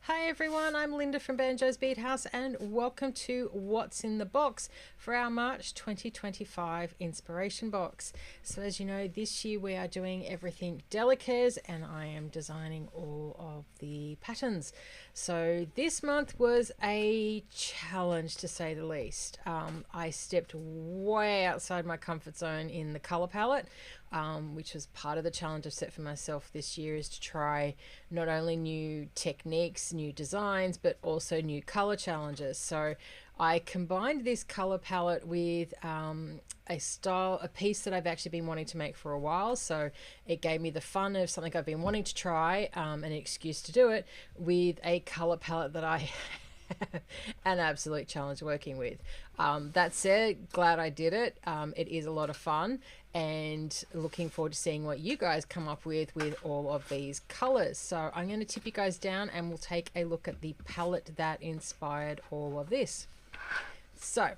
Hi everyone, I'm Linda from Banjo's Beat House and welcome to What's in the Box for our March 2025 Inspiration Box. So as you know, this year we are doing everything Delicas and I am designing all of the patterns. So this month was a challenge to say the least. I stepped way outside my comfort zone in the color palette. Which was part of the challenge I've set for myself this year, is to try not only new techniques, new designs, but also new color challenges. So I combined this color palette with a piece that I've actually been wanting to make for a while. So it gave me the fun of something I've been wanting to try, an excuse to do it, with a color palette that I an absolute challenge working with. That said, glad I did it. It is a lot of fun and looking forward to seeing what you guys come up with all of these colors. So I'm going to tip you guys down and we'll take a look at the palette that inspired all of this. So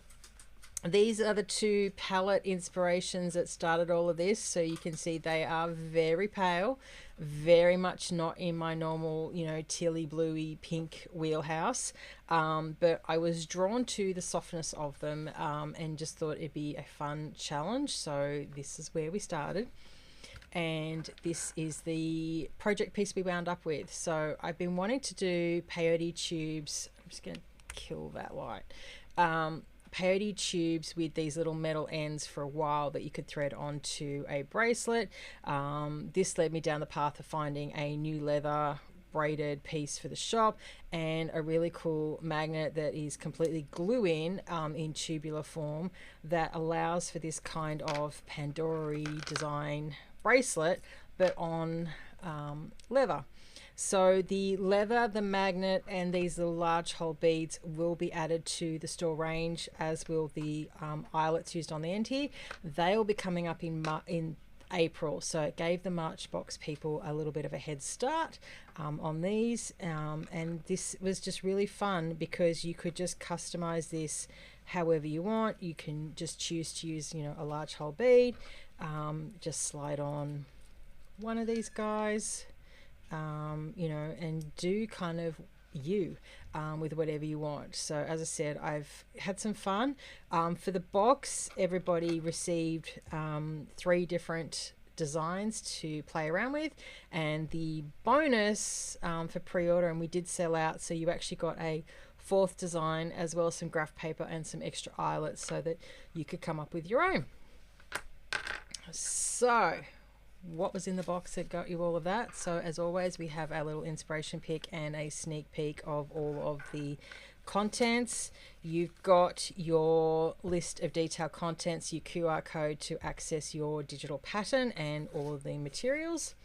these are the two palette inspirations that started all of this. So you can see they are very pale, very much not in my normal, tealy bluey pink wheelhouse. But I was drawn to the softness of them and just thought it'd be a fun challenge. So this is where we started. And this is the project piece we wound up with. So I've been wanting to do peyote tubes. I'm just going to kill that light. Peyote tubes with these little metal ends for a while that you could thread onto a bracelet. This led me down the path of finding a new leather braided piece for the shop and a really cool magnet that is completely glue-in in tubular form that allows for this kind of Pandora-y design bracelet but on leather. So the leather, the magnet, and these little large hole beads will be added to the store range, as will the eyelets used on the end here. They'll be coming up in April, so it gave the March box people a little bit of a head start on these, and this was just really fun because you could just customize this however you want. You can just choose to use a large hole bead, just slide on one of these guys, and do kind of with whatever you want. So as I said, I've had some fun. For the box, everybody received 3 different designs to play around with, and the bonus for pre-order, and we did sell out, so you actually got a 4th design as well as some graph paper and some extra eyelets so that you could come up with your own. So what was in the box that got you all of that? So as always, we have our little inspiration pick and a sneak peek of all of the contents. You've got your list of detailed contents, your QR code to access your digital pattern and all of the materials.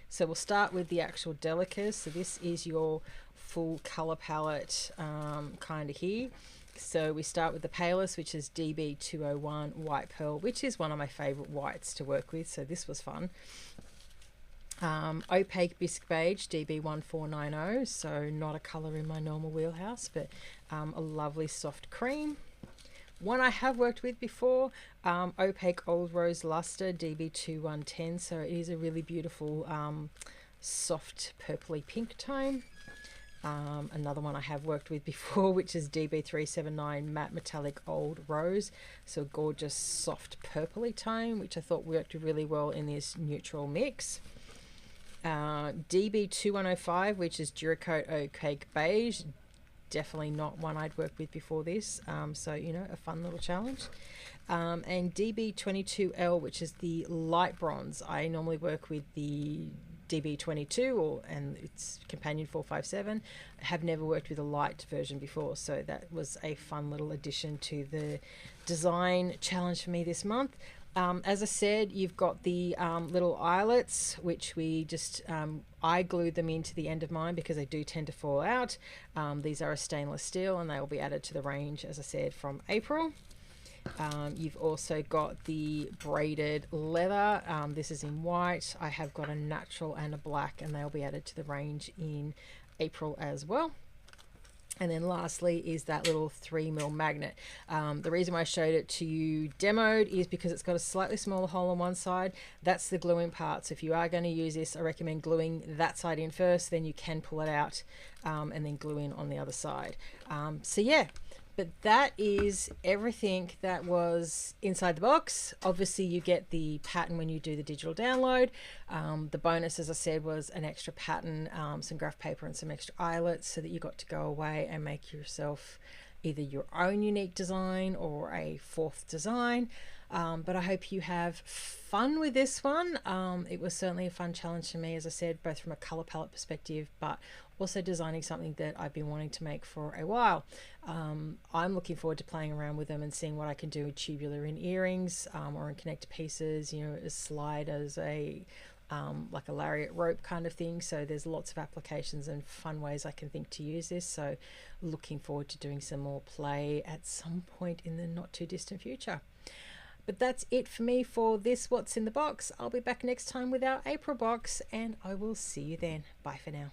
So we'll start with the actual Delicas. So this is your full color palette kind of here. So we start with the palest, which is DB201 White Pearl, which is one of my favorite whites to work with, so this was fun. Opaque Bisque Beige DB1490, so not a color in my normal wheelhouse, but a lovely soft cream. One I have worked with before, Opaque Old Rose Luster DB2110, so it is a really beautiful soft purpley pink tone. Another one I have worked with before, which is DB379 Matte Metallic Old Rose, so gorgeous soft purpley tone, which I thought worked really well in this neutral mix. DB2105, which is Duracoat Opaque Beige, definitely not one I'd worked with before this, so a fun little challenge. And DB22L, which is the light bronze. I normally work with the DB22 and its companion 457. I have never worked with a light version before, so that was a fun little addition to the design challenge for me this month. As I said, you've got the little eyelets, which we just I glued them into the end of mine because they do tend to fall out. These are a stainless steel and they will be added to the range, as I said, from April. You've also got the braided leather. This is in white. I have got a natural and a black, and they'll be added to the range in April as well. And then lastly is that little 3mm magnet. The reason why I showed it to you demoed is because it's got a slightly smaller hole on one side. That's the gluing part. So if you are going to use this, I recommend gluing that side in first, then you can pull it out and then glue in on the other side. So yeah, but that is everything that was inside the box. Obviously you get the pattern when you do the digital download. The bonus, as I said, was an extra pattern, some graph paper and some extra eyelets, so that you got to go away and make yourself either your own unique design or a fourth design. But I hope you have fun with this one. It was certainly a fun challenge for me, as I said, both from a color palette perspective, but also designing something that I've been wanting to make for a while. I'm looking forward to playing around with them and seeing what I can do with tubular in earrings or in connector pieces, you know, as slide as a like a lariat rope kind of thing. So there's lots of applications and fun ways I can think to use this. So looking forward to doing some more play at some point in the not too distant future. But that's it for me for this What's in the Box. I'll be back next time with our April box, and I will see you then. Bye for now.